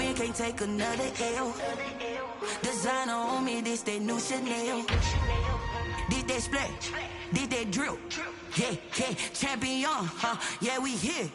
win, can't take another L. Designer on me, this that new Chanel. This that splash, this that drip. Yeah, yeah, champion, yeah, we here.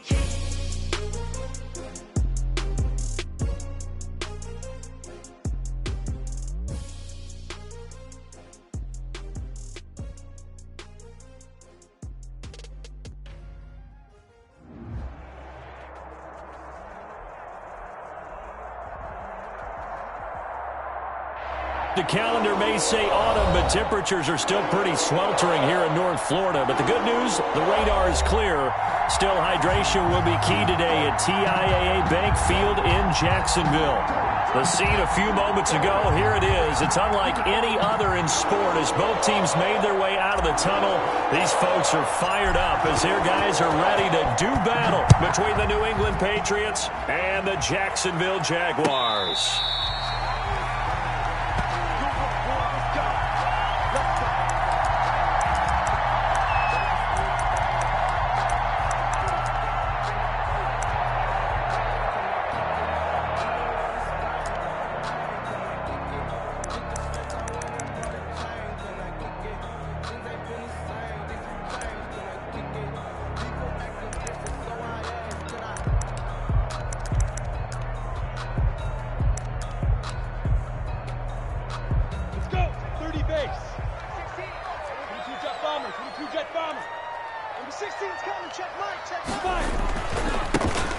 The calendar may say autumn, but temperatures are still pretty sweltering here in North Florida. But the good news, the radar is clear. Still, hydration will be key today at TIAA Bank Field in Jacksonville. The scene a few moments ago, here it is. It's unlike any other in sport as both teams made their way out of the tunnel. These folks are fired up as their guys are ready to do battle between the New England Patriots and the Jacksonville Jaguars.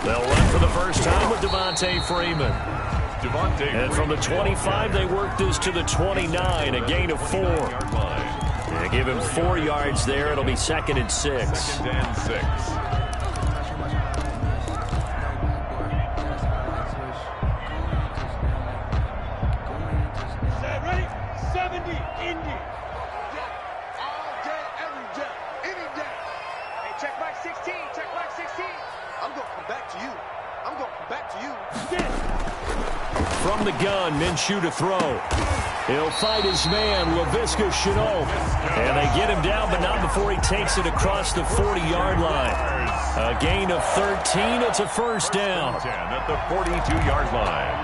They'll run for the first time with Devontae Freeman. And from the 25, they work this to the 29, a gain of 4. They give him 4 yards there. It'll be 2nd and 6. 2nd and 6. From the gun, Minshew to throw. He'll fight his man, Laviska Shenault. And they get him down, but not before he takes it across the 40-yard line. A gain of 13. It's a first down. 10 at the 42-yard line.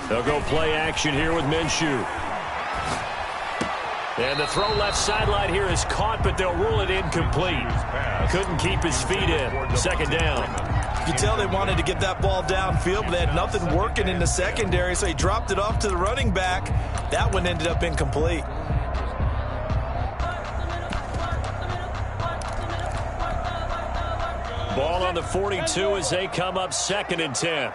They'll go play action here with Minshew. And the throw left sideline here is caught, but they'll rule it incomplete. Couldn't keep his feet in. 2nd down. You can tell they wanted to get that ball downfield, but they had nothing working in the secondary, so he dropped it off to the running back. That one ended up incomplete. Ball on the 42 as they come up 2nd and 10.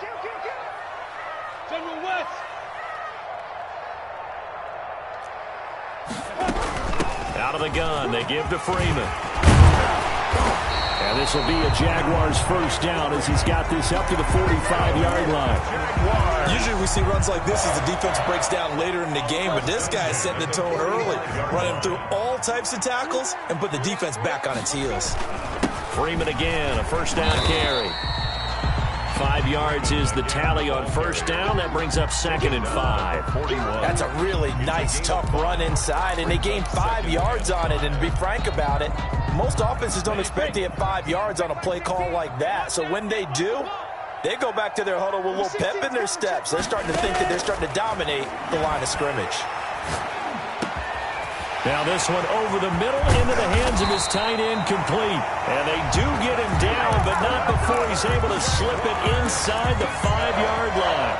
Out of the gun, they give to Freeman. And this will be a Jaguars first down as he's got this up to the 45-yard line. Usually we see runs like this as the defense breaks down later in the game, but this guy is setting the tone early, running through all types of tackles and put the defense back on its heels. Freeman again, a first down carry. 5 yards is the tally on first down. That brings up 2nd and 5. That's a really nice, tough run inside, and they gained 5 yards on it. And to be frank about it, most offenses don't expect to hit 5 yards on a play call like that. So when they do, they go back to their huddle with a little pep in their steps. They're starting to think that they're starting to dominate the line of scrimmage. Now this one over the middle into the hands of his tight end, complete. And they do get him down, but not before he's able to slip it inside the 5-yard line.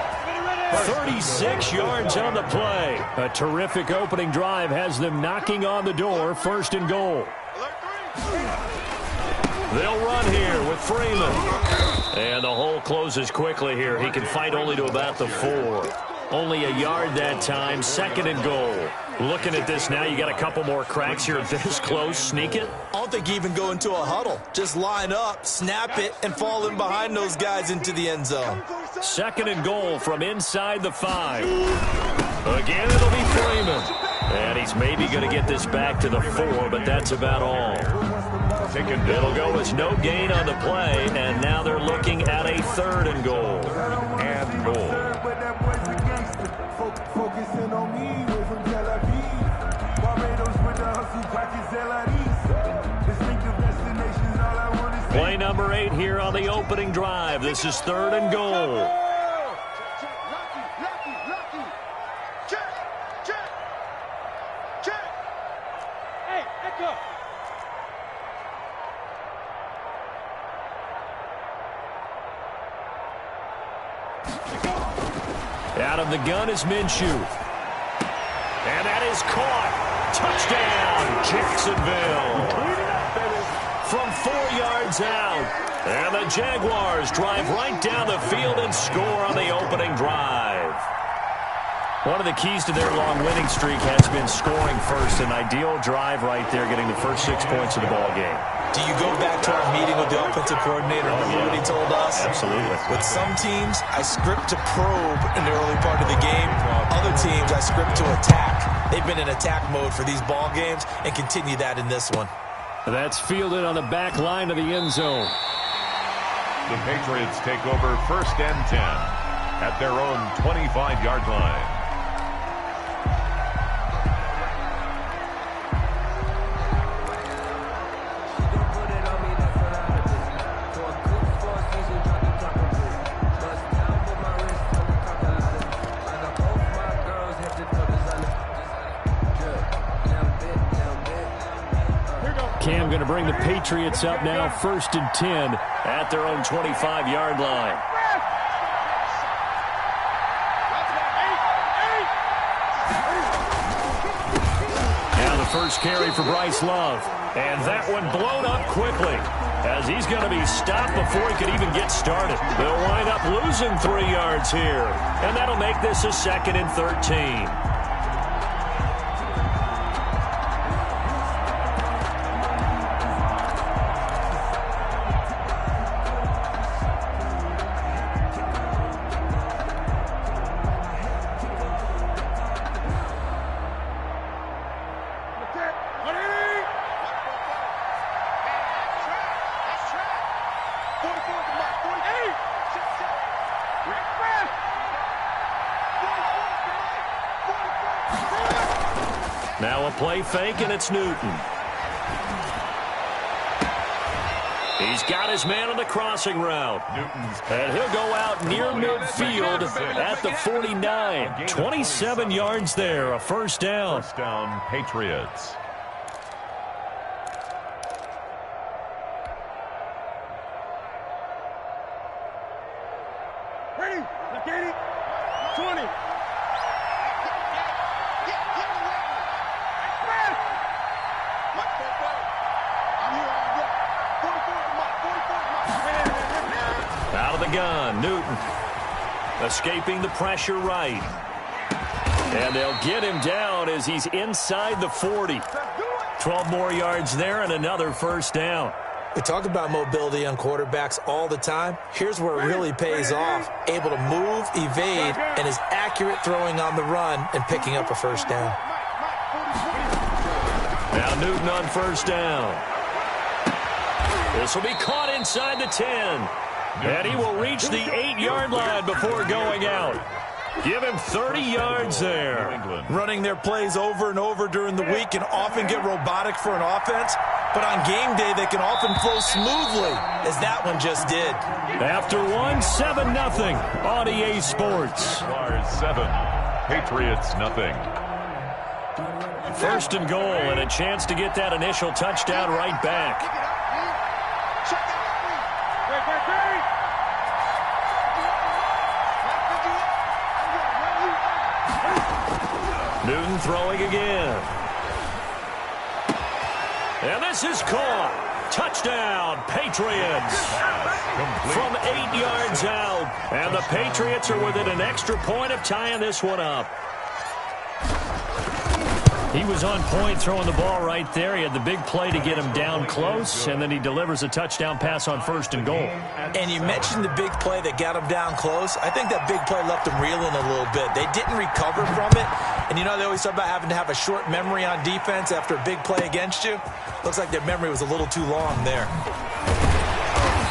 36 yards on the play. A terrific opening drive has them knocking on the door, 1st and goal. They'll run here with Freeman. And the hole closes quickly here. He can fight only to about the 4. Only a yard that time, 2nd and goal. Looking at this now, you got a couple more cracks here this close. Sneak it? I don't think you even go into a huddle. Just line up, snap it, and fall in behind those guys into the end zone. 2nd and goal from inside the 5. Again, it'll be Freeman. And he's maybe going to get this back to the 4, but that's about all. It'll go as no gain on the play, and now they're looking at a 3rd and goal. And goal. Play number 8 here on the opening drive. This is 3rd and goal. Out of the gun is Minshew. And that is caught. Touchdown, Jacksonville. From 4 yards out. And the Jaguars drive right down the field and score on the opening drive. One of the keys to their long winning streak has been scoring first. An ideal drive right there, getting the first 6 points of the ball game. Do you go back to our meeting with the offensive coordinator? Remember what he told us? Absolutely. With some teams, I script to probe in the early part of the game. Other teams, I script to attack. They've been in attack mode for these ball games and continue that in this one. That's fielded on the back line of the end zone. The Patriots take over 1st and 10 at their own 25-yard line. Cam going to bring the Patriots up now, 1st and 10 at their own 25-yard line. Now the first carry for Bryce Love. And that one blown up quickly, as he's going to be stopped before he could even get started. They'll wind up losing 3 yards here, and that'll make this a 2nd and 13. Now a play fake, and it's Newton. He's got his man on the crossing route. And he'll go out near midfield at the 49. 27 yards there, a first down. First down, Patriots. Ready, 20. Out of the gun, Newton. Escaping the pressure right. And they'll get him down as he's inside the 40. 12 more yards there and another first down. We talk about mobility on quarterbacks all the time. Here's where it really pays off. Able to move, evade, and is accurate throwing on the run and picking up a first down. Now Newton on first down. This will be caught inside the 10. And he will reach the 8-yard line before going out. Give him 30 yards there. Running their plays over and over during the week can often get robotic for an offense, but on game day they can often flow smoothly, as that one just did. After 7-0 on EA Sports. 7, Patriots nothing. First and goal, and a chance to get that initial touchdown right back. Newton throwing again. And this is caught. Touchdown, Patriots. From 8 yards out. And the Patriots are within an extra point of tying this one up. He was on point throwing the ball right there. He had the big play to get him down close, and then he delivers a touchdown pass on first and goal. And you mentioned the big play that got him down close. I think that big play left him reeling a little bit. They didn't recover from it. And you know, they always talk about having to have a short memory on defense after a big play against you. Looks like their memory was a little too long there.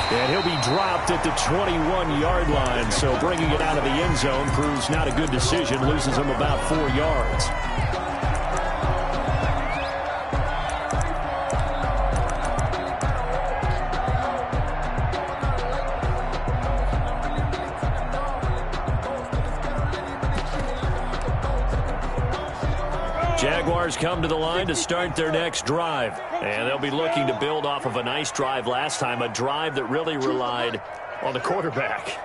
And he'll be dropped at the 21-yard line, so bringing it out of the end zone proves not a good decision. Loses him about 4 yards. Jaguars come to the line to start their next drive. And they'll be looking to build off of a nice drive last time, a drive that really relied on the quarterback.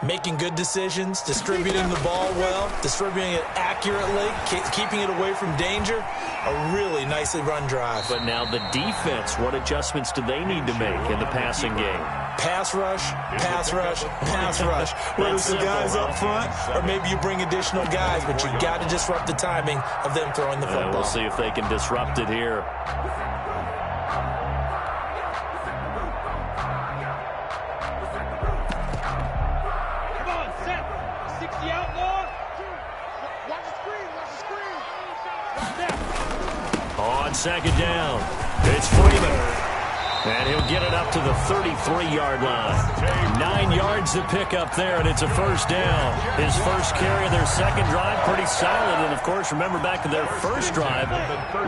Making good decisions, distributing the ball well, distributing it accurately, keeping it away from danger. A really nicely run drive. But now the defense, what adjustments do they need to make in the passing game? Pass rush, pass rush, pass rush. Whether it's the guys up front or maybe you bring additional guys, but you got to disrupt the timing of them throwing the football. We'll see if they can disrupt it here. On second down, it's Freeman. And he'll get it up to the 33-yard line. 9 yards to pick up there, and it's a first down. His first carry of their second drive, pretty solid. And, of course, remember back to their first drive,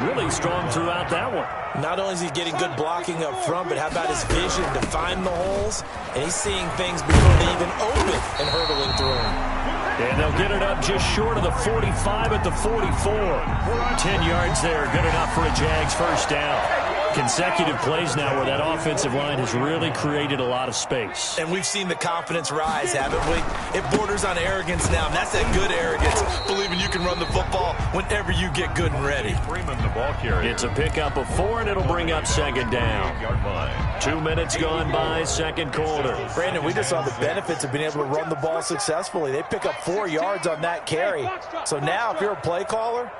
really strong throughout that one. Not only is he getting good blocking up front, but how about his vision to find the holes? And he's seeing things before they even open and hurdling through them. And they'll get it up just short of the 45 at the 44. 10 yards there, good enough for a Jags first down. Consecutive plays now where that offensive line has really created a lot of space. And we've seen the confidence rise, haven't we? It borders on arrogance now, and that's that good arrogance, believing you can run the football whenever you get good and ready. Freeman, the ball carrier. It's a pickup of 4, and it'll bring up second down. 2 minutes gone by, second quarter. Brandon, we just saw the benefits of being able to run the ball successfully. They pick up 4 yards on that carry. So now, if you're a play caller,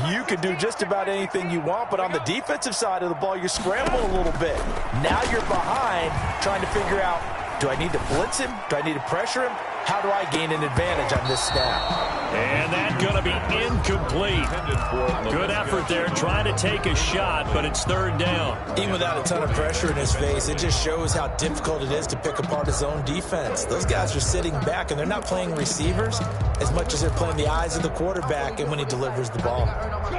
you can do just about anything you want, but on the defensive side of the ball, you're scrambling a little bit. Now you're behind trying to figure out, do I need to blitz him? Do I need to pressure him? How do I gain an advantage on this snap? And that's going to be incomplete. Good effort there, trying to take a shot, but it's third down. Even without a ton of pressure in his face, it just shows how difficult it is to pick apart his own defense. Those guys are sitting back, and they're not playing receivers as much as they're playing the eyes of the quarterback and when he delivers the ball.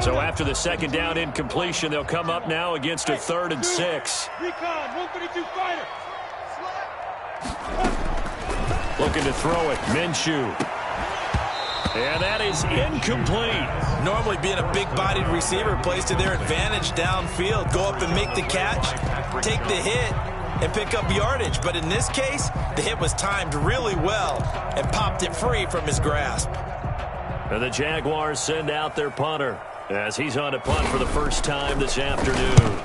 So after the second down incompletion, they'll come up now against a 3rd and 6. Recon, 132 fighter. Looking to throw it, Minshew. And that is incomplete. Normally being a big-bodied receiver plays to their advantage downfield. Go up and make the catch, take the hit, and pick up yardage. But in this case, the hit was timed really well and popped it free from his grasp. And the Jaguars send out their punter as he's on a punt for the first time this afternoon.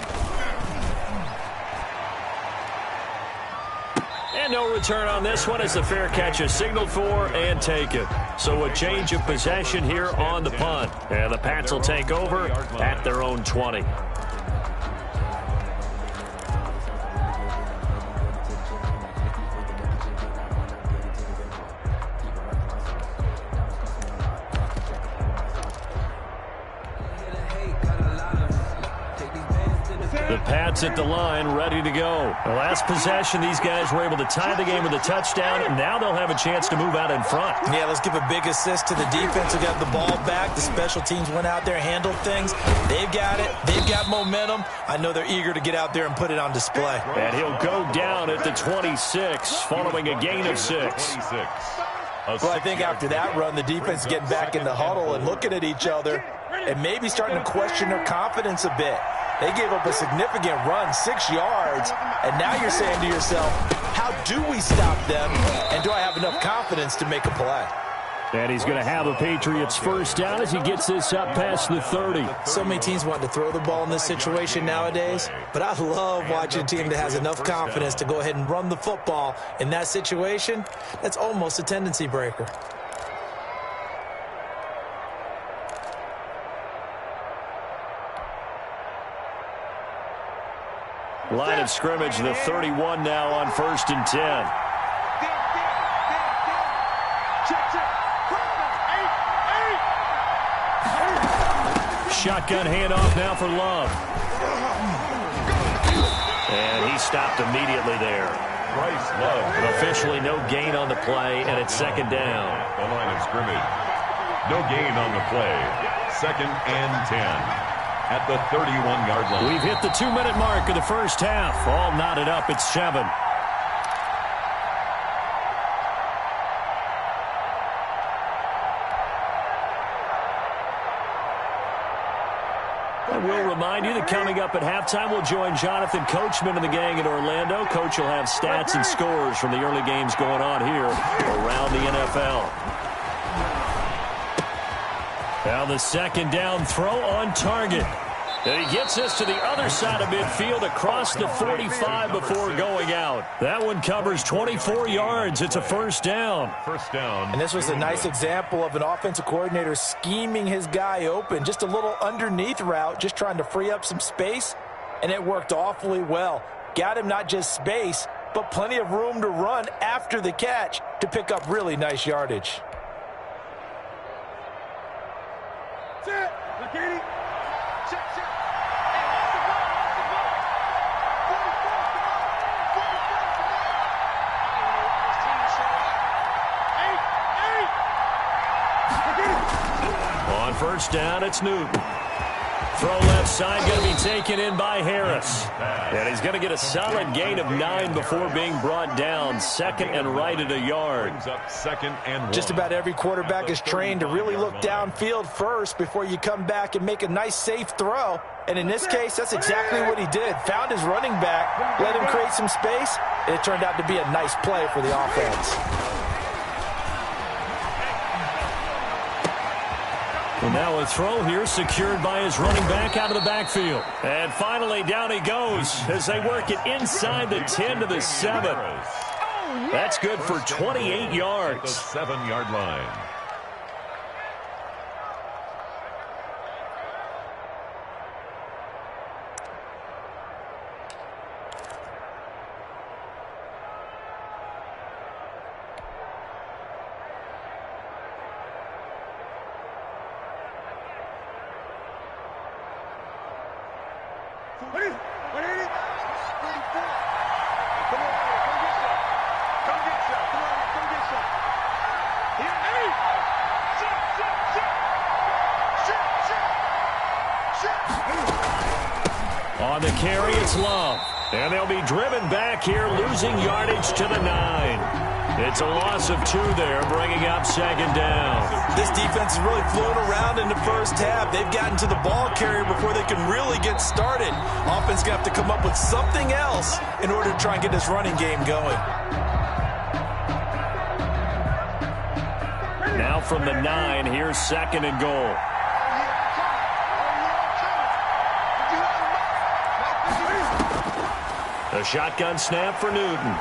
And no return on this one as the fair catch is signaled for and taken. So a change of possession here on the punt. And the Pats will take over at their own 20. The Pats at the line, ready to go. The last possession, these guys were able to tie the game with a touchdown, and now they'll have a chance to move out in front. Yeah, let's give a big assist to the defense who got the ball back. The special teams went out there, handled things. They've got it. They've got momentum. I know they're eager to get out there and put it on display. And he'll go down at the 26, following a gain of 6. Well, I think after that run, the defense is getting back in the huddle and looking at each other and maybe starting to question their confidence a bit. They gave up a significant run, 6 yards, and now you're saying to yourself, how do we stop them, and do I have enough confidence to make a play? And he's going to have a Patriots first down as he gets this up past the 30. So many teams want to throw the ball in this situation nowadays, but I love watching a team that has enough confidence to go ahead and run the football in that situation. That's almost a tendency breaker. Line of scrimmage, the 31 now on 1st and 10. Shotgun handoff now for Love. And he stopped immediately there. Bryce Love. Officially no gain on the play, and it's second down. The line of scrimmage. No gain on the play. 2nd and 10. At the 31-yard line. We've hit the 2-minute mark of the first half. All knotted up at 7. will remind you that coming up at halftime, we'll join Jonathan Coachman and the gang in Orlando. Coach will have stats and scores from the early games going on here around the NFL. Now the second down throw on target. And he gets this to the other side of midfield across the 45 before going out. That one covers 24 yards. It's a first down. First down. And this was a nice example of an offensive coordinator scheming his guy open. Just a little underneath route, just trying to free up some space. And it worked awfully well. Got him not just space, but plenty of room to run after the catch to pick up really nice yardage. Set. McKinney. Check. On first down, it's Newton. Throw left side, going to be taken in by Harris. And he's going to get a solid gain of 9 before being brought down. Second and right at a yard. Second and 1. Just about every quarterback is trained to really look downfield first before you come back and make a nice, safe throw. And in this case, that's exactly what he did. Found his running back, let him create some space, and it turned out to be a nice play for the offense. And now a throw here secured by his running back out of the backfield. And finally down he goes as they work it inside the 10 to the 7. That's good for 28 yards. The 7-yard line. On the carry, it's Love. And they'll be driven back here, losing yardage to the 9. It's a loss of 2 there, bringing up second down. This defense is really flown around in the first half. They've gotten to the ball carrier before they can really get started. Offense going to have to come up with something else in order to try and get this running game going. Now from the 9, here's second and goal. A shotgun snap for Newton.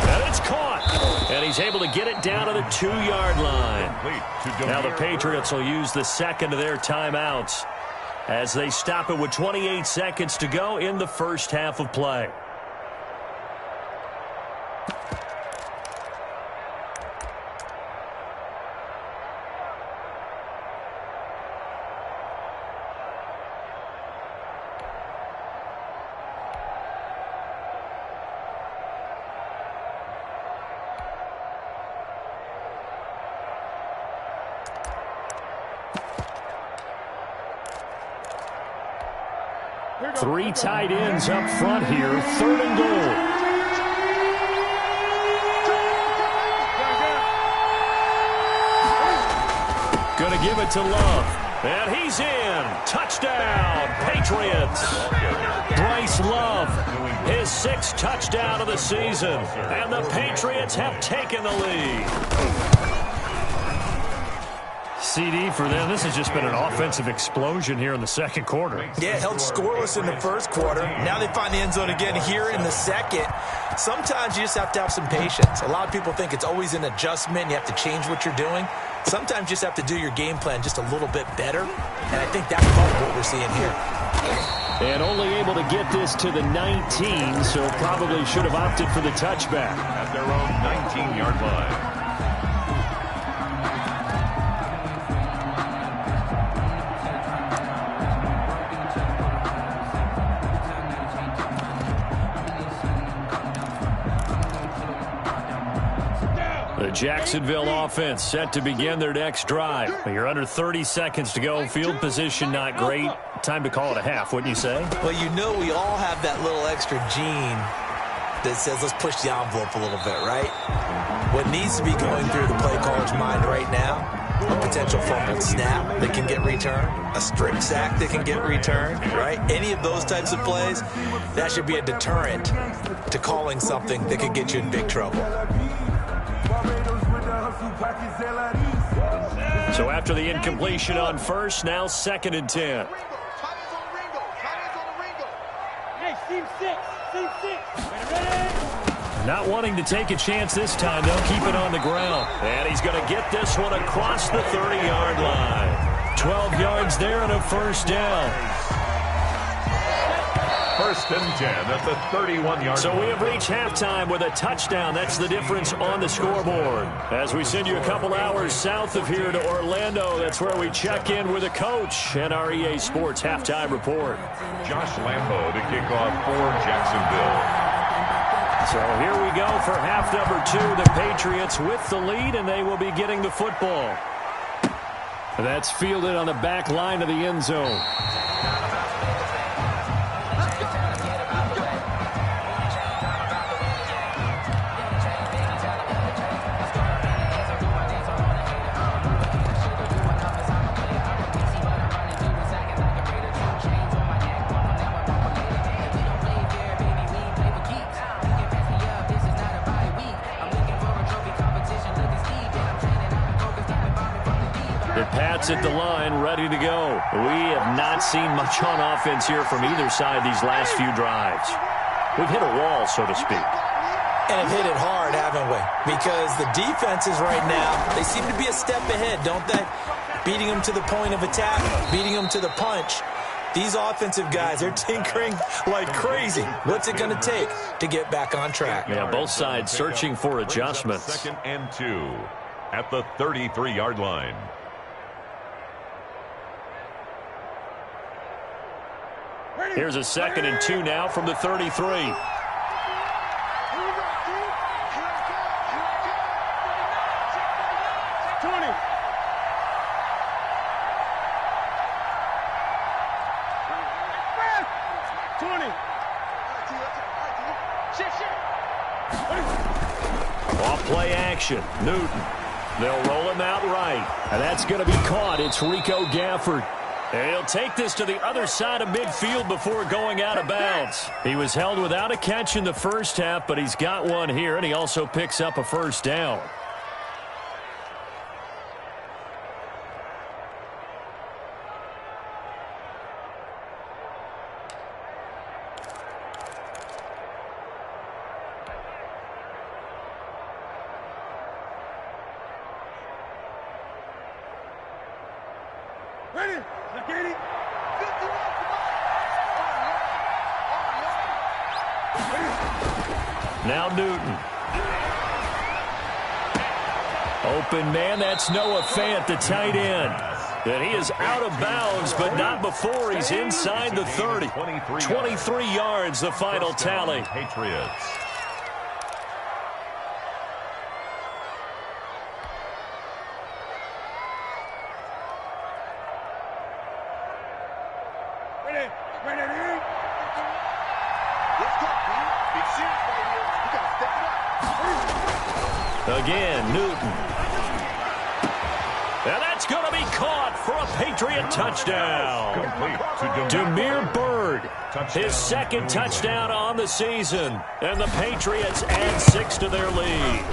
And it's caught. And he's able to get it down to the 2-yard line. Now the Patriots will use the second of their timeouts as they stop it with 28 seconds to go in the first half of play. Three tight ends up front here, third and goal. Going to give it to Love. And he's in. Touchdown, Patriots. Bryce Love, his 6th touchdown of the season. And the Patriots have taken the lead. CD for them. This has just been an offensive explosion here in the second quarter. Yeah, held scoreless in the first quarter. Now they find the end zone again here in the second. Sometimes you just have to have some patience. A lot of people think it's always an adjustment. You have to change what you're doing. Sometimes you just have to do your game plan just a little bit better. And I think that's part of what we're seeing here. And only able to get this to the 19, so probably should have opted for the touchback. At their own 19-yard line. The Jacksonville offense set to begin their next drive. You're under 30 seconds to go. Field position not great. Time to call it a half, wouldn't you say? Well, you know we all have that little extra gene that says let's push the envelope a little bit, right? What needs to be going through the play caller's mind right now a potential fumbled snap that can get returned, a strip sack that can get returned, right? Any of those types of plays, that should be a deterrent to calling something that could get you in big trouble. So after the incompletion on first, now 2nd and 10. Not wanting to take a chance this time, they'll keep it on the ground. And he's going to get this one across the 30-yard line. 12 yards there and a first down. 1st and 10 at the 31-yard line. So we have reached halftime with a touchdown. That's the difference on the scoreboard. As we send you a couple hours south of here to Orlando, that's where we check in with a coach and our EA Sports halftime report. Josh Lambo to kick off for Jacksonville. So here we go for half number 2. The Patriots with the lead, and they will be getting the football. That's fielded on the back line of the end zone. At the line, ready to go. We have not seen much on offense here from either side these last few drives. We've hit a wall, so to speak. And have hit it hard, haven't we? Because the defenses right now, they seem to be a step ahead, don't they? Beating them to the point of attack, beating them to the punch. These offensive guys, they're tinkering like crazy. What's it going to take to get back on track? Yeah, both sides searching for adjustments. 2nd and 2 at the 33-yard line. Here's a 2nd and 2 now from the 33. 20. Off play action. Newton. They'll roll him out right. And that's going to be caught. It's Rico Gafford. And he'll take this to the other side of midfield before going out of bounds. He was held without a catch in the first half, but he's got one here, and he also picks up a first down. Ready? Now Newton. Open man, that's Noah Fant, the tight end. And he is out of bounds, but not before he's inside the 30. 23 yards, the final tally. Patriots. Again, Newton. And that's going to be caught for a Patriot touchdown. Complete to Damiere Byrd, his 2nd touchdown on the season. And the Patriots add 6 to their lead.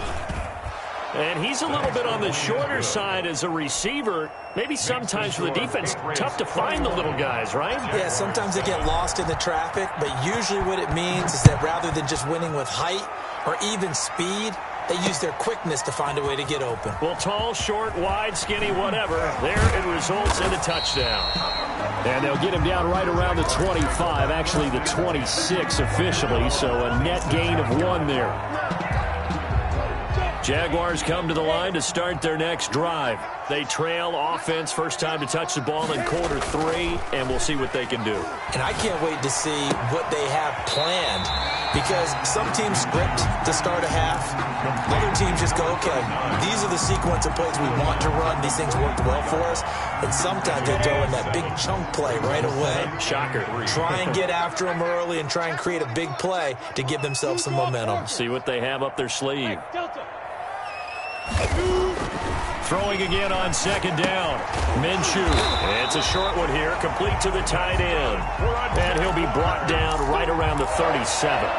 And he's a little bit on the shorter side as a receiver. Maybe sometimes for the defense, tough to find the little guys, right? Yeah, sometimes they get lost in the traffic, but usually what it means is that rather than just winning with height or even speed, they use their quickness to find a way to get open. Well, tall, short, wide, skinny, whatever. There it results in a touchdown. And they'll get him down right around the 25, actually the 26 officially, so a net gain of 1 there. Jaguars come to the line to start their next drive. They trail offense, first time to touch the ball in quarter 3, and we'll see what they can do. And I can't wait to see what they have planned, because some teams script to start a half. Other teams just go, okay, these are the sequence of plays we want to run. These things worked well for us. And sometimes they throw in that big chunk play right away. Shocker. Try and get after them early and try and create a big play to give themselves some momentum. See what they have up their sleeve. Throwing again on second down. Minshew. It's a short one here, complete to the tight end. And he'll be brought down right around the 37.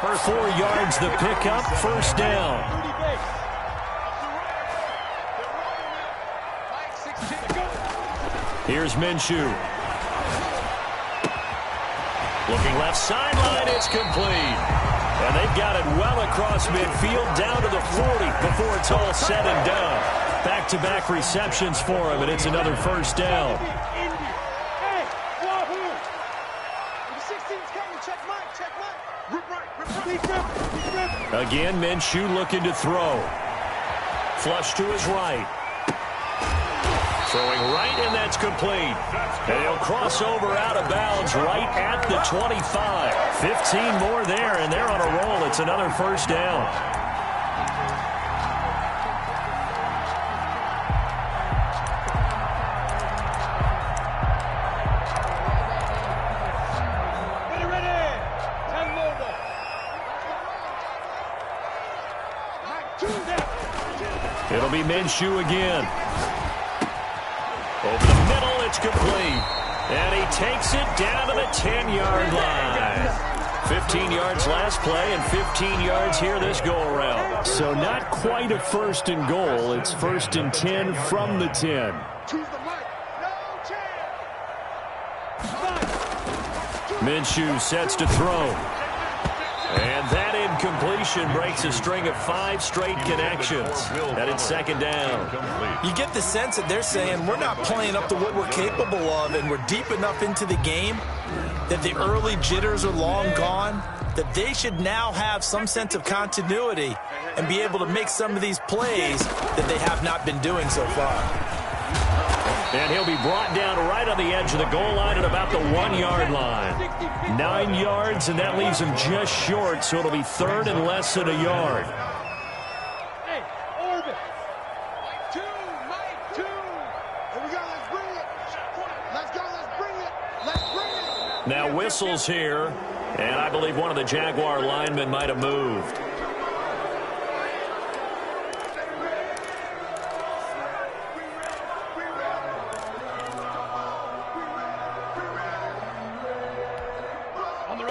4 yards the pickup, first down. Here's Minshew. Looking left sideline, it's complete. And they've got it well across midfield, down to the 40 before it's all said and done. Back-to-back receptions for him, and it's another first down. Again, Minshew looking to throw. Flush to his right. Throwing right, and that's complete. And he'll cross over out of bounds right at the 25. 15 more there, and they're on a roll. It's another first down. It'll be Minshew again. Over the middle, it's complete. And he takes it down to the 10-yard line. 15 yards last play and 15 yards here this go-around. So not quite a first and goal. It's first and 10 from the 10. Minshew sets to throw. And that incompletion breaks a string of 5 straight connections. And it's second down. You get the sense that they're saying we're not playing up to what we're capable of, and we're deep enough into the game that the early jitters are long gone, that they should now have some sense of continuity and be able to make some of these plays that they have not been doing so far. And he'll be brought down right on the edge of the goal line at about the 1-yard line. 9 yards, and that leaves him just short, so it'll be third and less than a yard. Hey, orbit. Mike 2, Mike 2. Here we go, let's bring it. Let's go, let's bring it. Let's bring it. Now whistles here, and I believe one of the Jaguar linemen might have moved.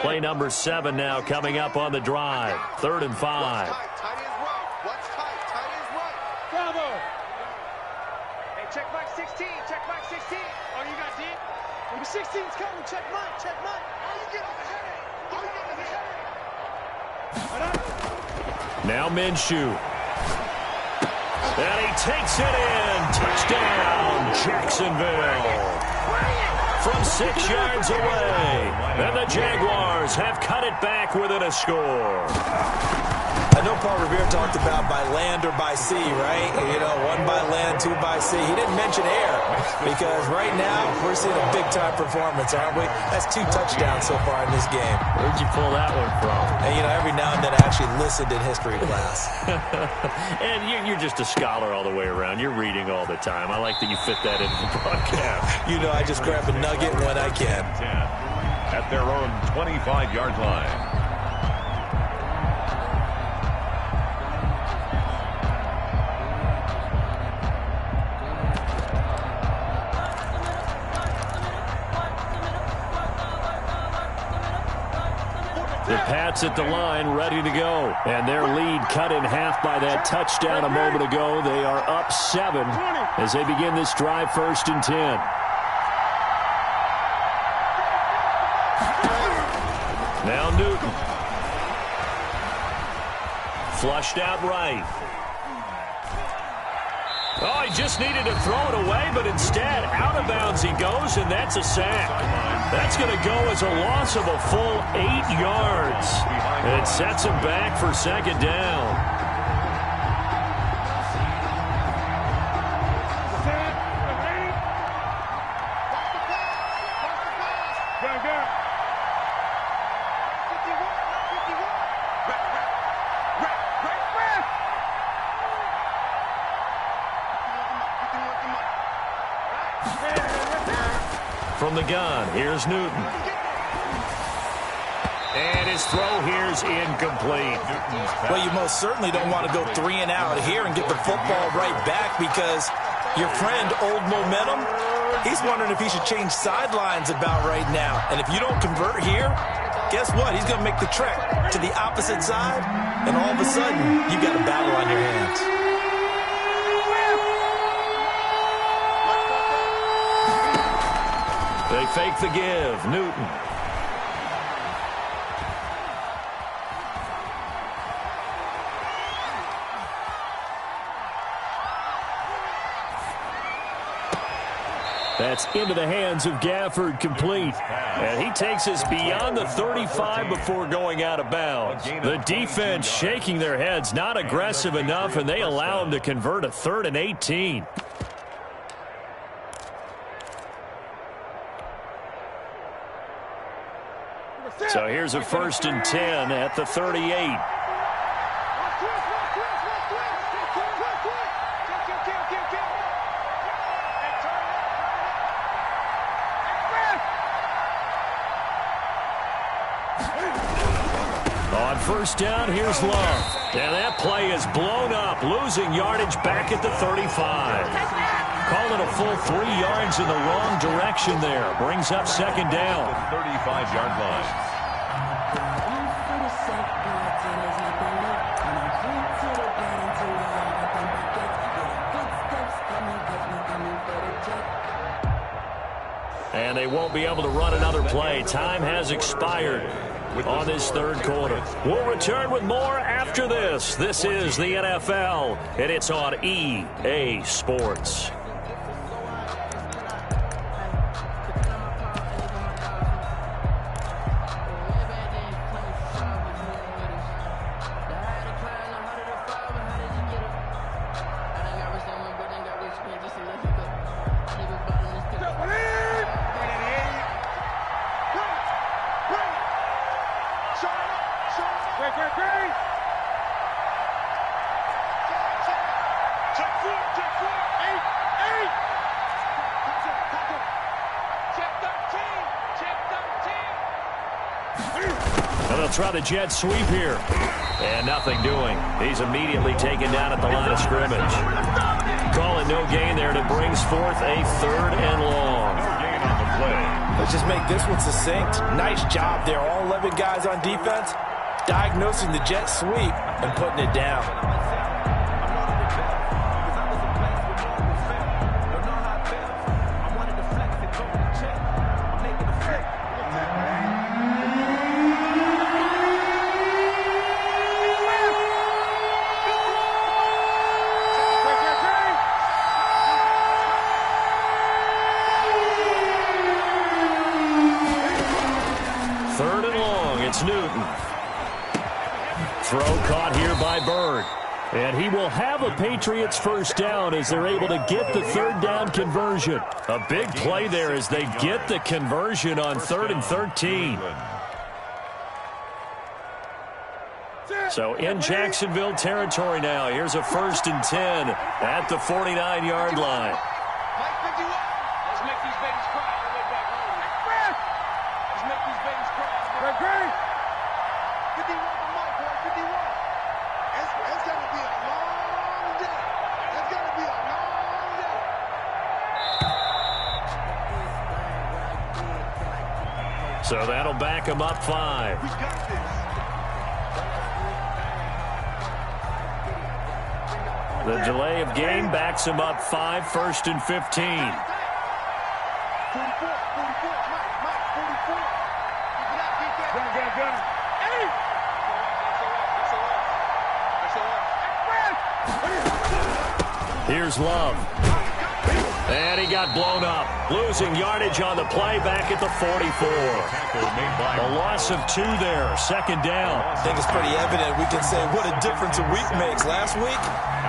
Play number 7 now coming up on the drive. 3rd and 5. Tight is right. What's tight? Tight is right. Bravo. Hey, check Mike 16. Check Mike 16. Oh, you got deep? Number 16's coming. Check Mike. Check Mike. Oh, you get on the headache. Oh, you get on the headache. Now Minshew. And he takes it in. Touchdown, Jacksonville. From 6 yards away. And the Jaguars have cut it back within a score. I know Paul Revere talked about by land or by sea, right? You know, 1 by land, 2 by sea. He didn't mention air because right now we're seeing a big-time performance, aren't we? That's 2 touchdowns so far in this game. Where'd you pull that one from? And, you know, every now and then I actually listened in history class. And you're just a scholar all the way around. You're reading all the time. I like that you fit that into the broadcast. You know, I just grab a nugget when I can. At their own 25-yard line. The Pats at the line, ready to go. And their lead cut in half by that touchdown a moment ago. They are up 7 as they begin this drive, 1st and 10. Now Newton. Flushed out right. Oh, he just needed to throw it away, but instead, out of bounds he goes, and that's a sack. That's going to go as a loss of a full 8 yards. And it sets him back for second down. From the gun, here's Newton. And his throw here's incomplete. Well, you most certainly don't want to go 3 and out here and get the football right back, because your friend, Old Momentum, he's wondering if he should change sidelines about right now. And if you don't convert here, guess what? He's going to make the trek to the opposite side, and all of a sudden, you've got a battle on your hands. They fake the give. Newton. That's into the hands of Gafford, complete. And he takes us beyond the 35 before going out of bounds. The defense shaking their heads, not aggressive enough, and they allow him to convert a 3rd and 18. So here's a 1st and 10 at the 38. On 1st down, here's Love. And that play is blown up, losing yardage back at the 35. Calling a full 3 yards in the wrong direction there. Brings up 2nd down. 35-yard line. And they won't be able to run another play. Time has expired on this 3rd quarter. We'll return with more after this. This is the NFL, and it's on EA Sports. Try the jet sweep here. And nothing doing. He's immediately taken down at the line of scrimmage. Calling no gain there, and it brings forth a 3rd and long. No gain on the play. Let's just make this one succinct. Nice job there. All 11 guys on defense diagnosing the jet sweep and putting it down. And he will have a Patriots 1st down as they're able to get the 3rd down conversion. A big play there as they get the conversion on 3rd and 13. So in Jacksonville territory now. Here's a 1st and 10 at the 49-yard line. Let's make these babies cry on the way back home. Let's make these babies cry. 51 for Mike, boy. 51. It's going to be a long day. It's going to be a long day. So that'll back him up 5. We got this. The delay of game backs him up 5, 1st and 15. 44, Mike, 44. Gun. Here's Love. And he got blown up. Losing yardage on the play back at the 44. A loss of 2 there. 2nd down. I think it's pretty evident. We can say what a difference a week makes. Last week,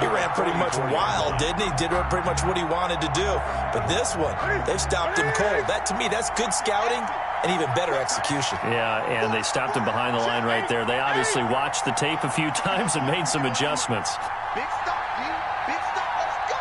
he ran pretty much wild, didn't he? Did pretty much what he wanted to do. But this one, they stopped him cold. That, to me, that's good scouting and even better execution. Yeah, and they stopped him behind the line right there. They obviously watched the tape a few times and made some adjustments. Big stop, dude. Big stop. Let's go.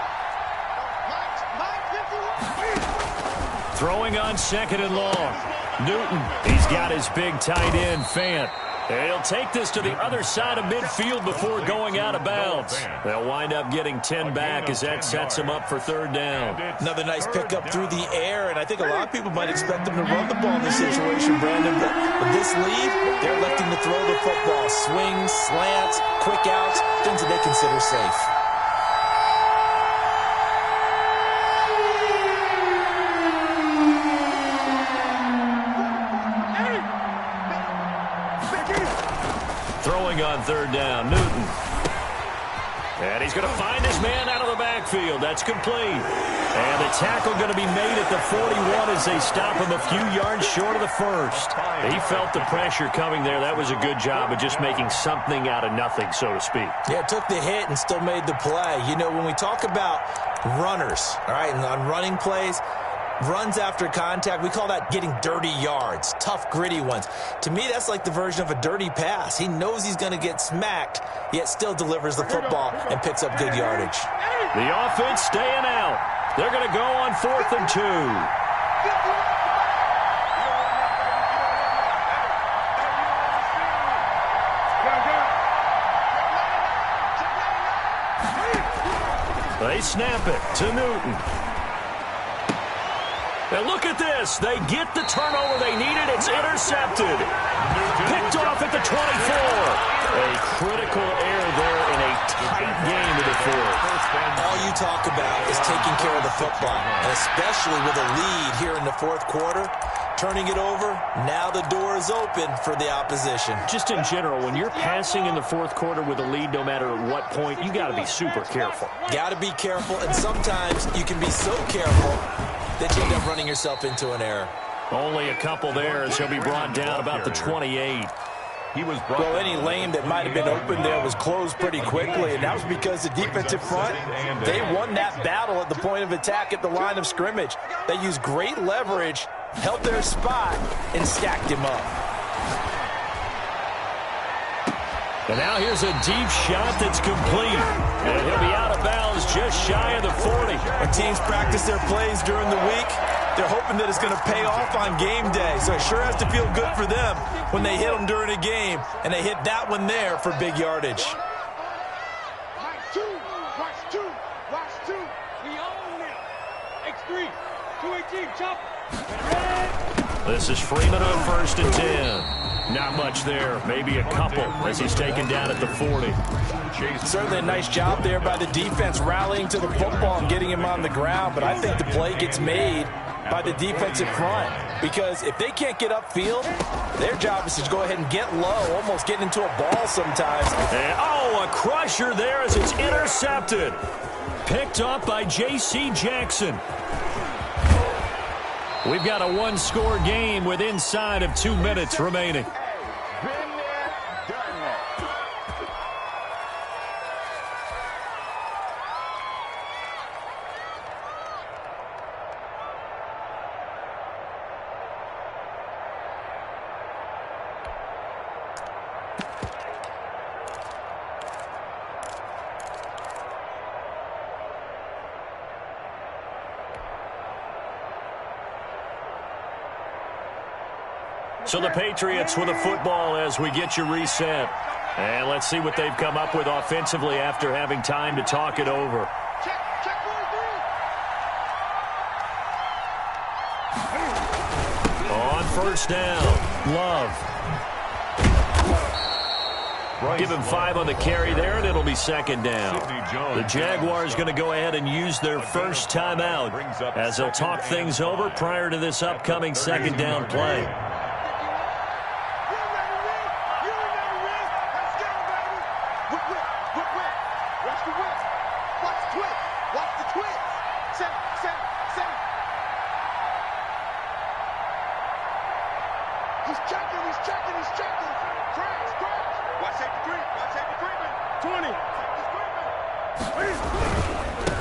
Mike 51. Throwing on second and long. Newton, he's got his big tight end, Fant. He'll take this to the other side of midfield before going out of bounds. They'll wind up getting 10 back as that sets them up for third down. Another nice pickup through the air, and I think a lot of people might expect them to run the ball in this situation, Brandon. But with this lead, they're electing to throw the football. Swings, slants, quick outs, things that they consider safe. Throwing on third down, Newton. And he's going to find his man out of the backfield. That's complete. And the tackle going to be made at the 41 as they stop him a few yards short of the first. He felt the pressure coming there. That was a good job of just making something out of nothing, so to speak. Yeah, took the hit and still made the play. You know, when we talk about runners, all right, and on running plays, runs after contact, we call that getting dirty yards, tough, gritty ones. To me, that's like the version of a dirty pass. He knows he's going to get smacked, yet still delivers the football and picks up good yardage. The offense staying out. They're going to go on 4th and 2. They snap it to Newton. And look at this. They get the turnover they needed. It's intercepted. Picked off at the 24. A critical error there in a tight game of the fourth. All you talk about is taking care of the football, and especially with a lead here in the fourth quarter. Turning it over, now the door is open for the opposition. Just in general, when you're passing in the fourth quarter with a lead, no matter at what point, you got to be super careful. Got to be careful, and sometimes you can be so careful that you end up running yourself into an error. Only a couple there as he'll be brought down about the 28. Well, any lane that might have been open there was closed pretty quickly, and that was because the defensive front, they won that battle at the point of attack at the line of scrimmage. They used great leverage, held their spot, and stacked him up. And now here's a deep shot that's complete. And he'll be out of bounds just shy of the 40. When teams practice their plays during the week, they're hoping that it's going to pay off on game day. So it sure has to feel good for them when they hit them during a game. And they hit that one there for big yardage. Watch two. We own it. X3. 218, chop. This is Freeman on 1st and 10. Not much there, maybe a couple as he's taken down at the 40. Certainly a nice job there by the defense rallying to the football and getting him on the ground, but I think the play gets made by the defensive front because if they can't get upfield, their job is to go ahead and get low, almost getting into a ball sometimes. And, a crusher there as it's intercepted. Picked up by J.C. Jackson. We've got a one-score game with inside of 2 minutes remaining. So the Patriots with a football as we get you reset. And let's see what they've come up with offensively after having time to talk it over. On 1st down, Love. Give him 5 on the carry there, and it'll be 2nd down. The Jaguars going to go ahead and use their first timeout as they'll talk things over prior to this upcoming 2nd down play.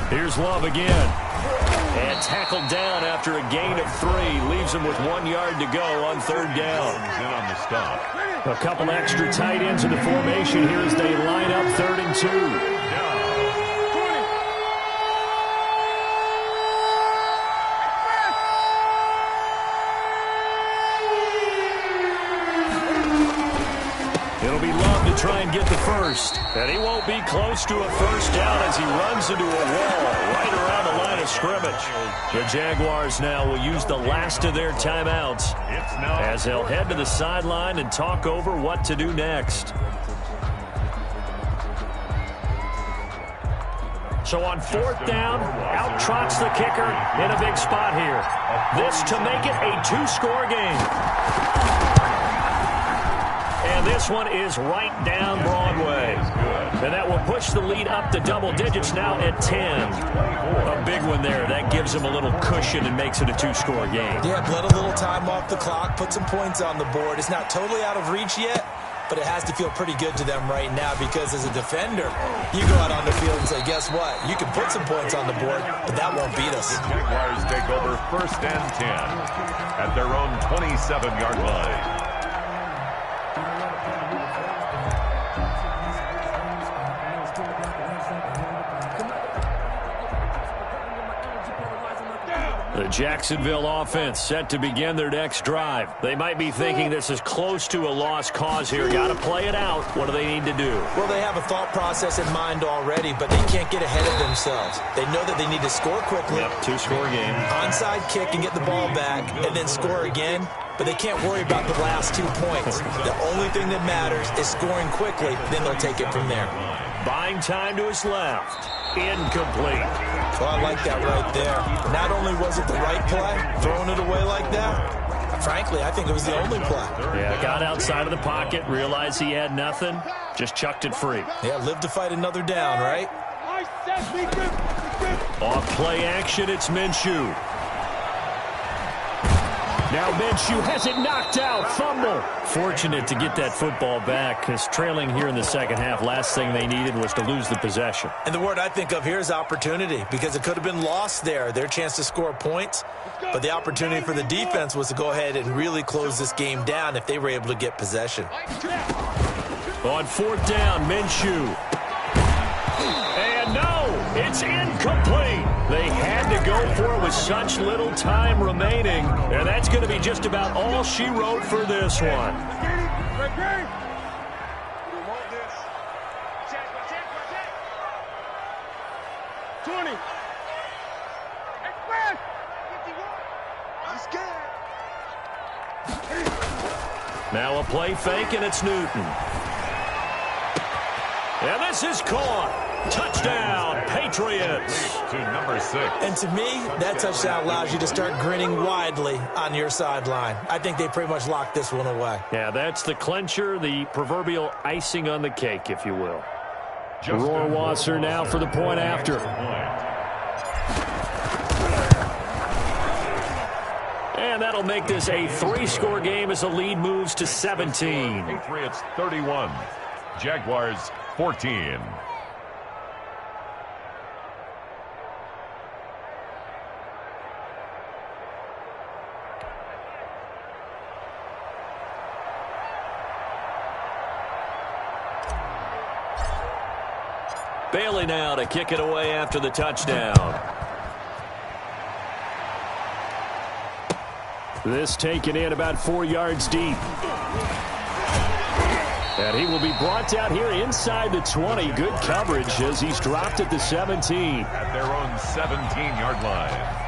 Here's Love again. And tackled down after a gain of 3. Leaves him with 1 yard to go on 3rd down. A couple extra tight ends in the formation here as they line up 3rd and 2. be Love to try and get the first. And he won't be close to a first down as he runs into a wall right around the line of scrimmage. The Jaguars now will use the last of their timeouts as they'll head to the sideline and talk over what to do next. So on fourth down, out trots the kicker in a big spot here. This to make it a two-score game. And this one is right down Broadway. And that will push the lead up to double digits now at 10. A big one there. That gives them a little cushion and makes it a two-score game. Yeah, bled a little time off the clock, put some points on the board. It's not totally out of reach yet, but it has to feel pretty good to them right now because as a defender, you go out on the field and say, guess what? You can put some points on the board, but that won't beat us. The Jaguars take over first and 10 at their own 27-yard line. The Jacksonville offense set to begin their next drive. They might be thinking this is close to a lost cause here. Got to play it out. What do they need to do? Well, they have a thought process in mind already, but they can't get ahead of themselves. They know that they need to score quickly. Yep, two-score game. Onside kick and get the ball back and then score again. But they can't worry about the last 2 points. The only thing that matters is scoring quickly. Then they'll take it from there. Buying time to his left. Incomplete. Well, I like that right there. Not only was it the right play, throwing it away like that, frankly, I think it was the only play. Yeah, got outside of the pocket, realized he had nothing, just chucked it free. Yeah, live to fight another down, right? Off play action, it's Minshew. Now Minshew has it knocked out. Fumble. Fortunate to get that football back because trailing here in the second half, last thing they needed was to lose the possession. And the word I think of here is opportunity because it could have been lost there, their chance to score points. But the opportunity for the defense was to go ahead and really close this game down if they were able to get possession. On fourth down, Minshew. And no, it's incomplete. They had to go for it with such little time remaining, and that's going to be just about all she wrote for this one. Now a play fake, and it's Newton. And this is caught. Touchdown, Patriots. To number 6. And to me, that touchdown allows you to start grinning widely on your sideline. I think they pretty much locked this one away. Yeah, that's the clincher, the proverbial icing on the cake, if you will. Rohrwasser now for the point after. And that'll make this a 3-score game as the lead moves to 17. Patriots 31, Jaguars 14. Bailey now to kick it away after the touchdown. This taken in about 4 yards deep. And he will be brought down here inside the 20. Good coverage as he's dropped at the 17. At their own 17-yard line.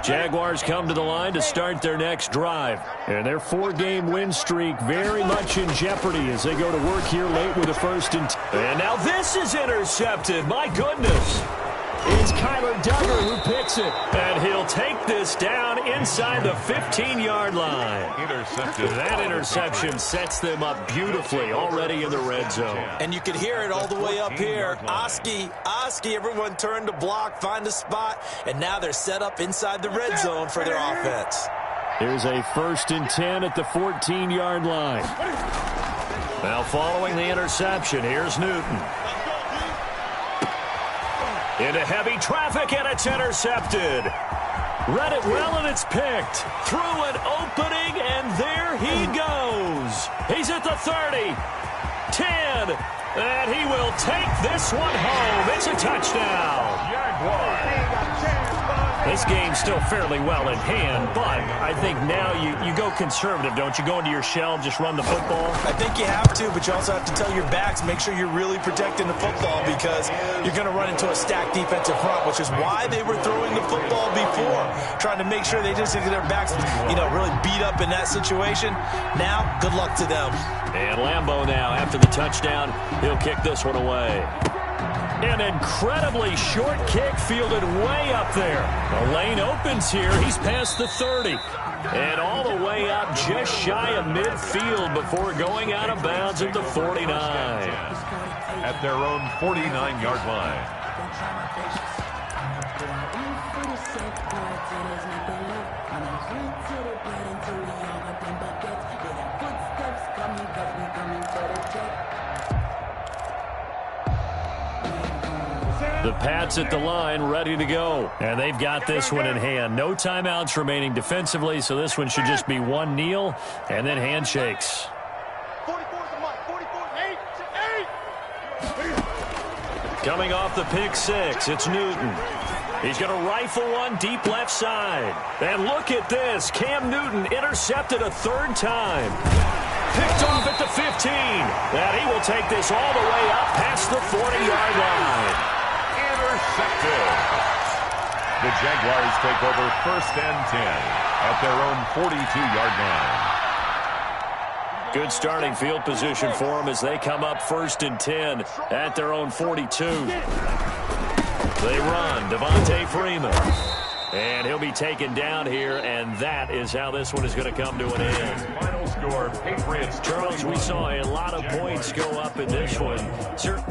Jaguars come to the line to start their next drive. And their 4-game win streak very much in jeopardy as they go to work here late with a 1st and 10. And now this is intercepted. My goodness. It's Kyler Duggar who picks it. And he'll take this down inside the 15-yard line. Intercepted. That interception sets them up beautifully already in the red zone. And you could hear it all the way up here. Oski, everyone turned to block, find a spot, and now they're set up inside the red zone for their offense. Here's a 1st and 10 at the 14-yard line. Now following the interception, here's Newton. Into heavy traffic, and it's intercepted. Read it well, and it's picked. Through an opening, and there he goes. He's at the 30, 10, and he will take this one home. It's a touchdown. This game's still fairly well in hand, but I think now you go conservative, don't you? Go into your shell and just run the football? I think you have to, but you also have to tell your backs, make sure you're really protecting the football because you're going to run into a stacked defensive front, which is why they were throwing the football before, trying to make sure they just get their backs, really beat up in that situation. Now, good luck to them. And Lambeau now, after the touchdown, he'll kick this one away. An incredibly short kick fielded way up there. The lane opens here. He's past the 30. And all the way up just shy of midfield before going out of bounds at the 49. At their own 49-yard line. The Pats at the line, ready to go. And they've got this one in hand. No timeouts remaining defensively, so this one should just be one kneel and then handshakes. 44's the mark. 44's 8. Coming off the pick six, it's Newton. He's going to rifle one deep left side. And look at this. Cam Newton intercepted a third time. Picked off at the 15. And he will take this all the way up past the 40-yard line. Intercepted. The Jaguars take over 1st and 10 at their own 42-yard line. Good starting field position for them as they come up 1st and 10 at their own 42. They run. Devontae Freeman. And he'll be taken down here, and that is how this one is going to come to an end. Final score, Patriots. Charles, we saw a lot of points go up in this one. Sir.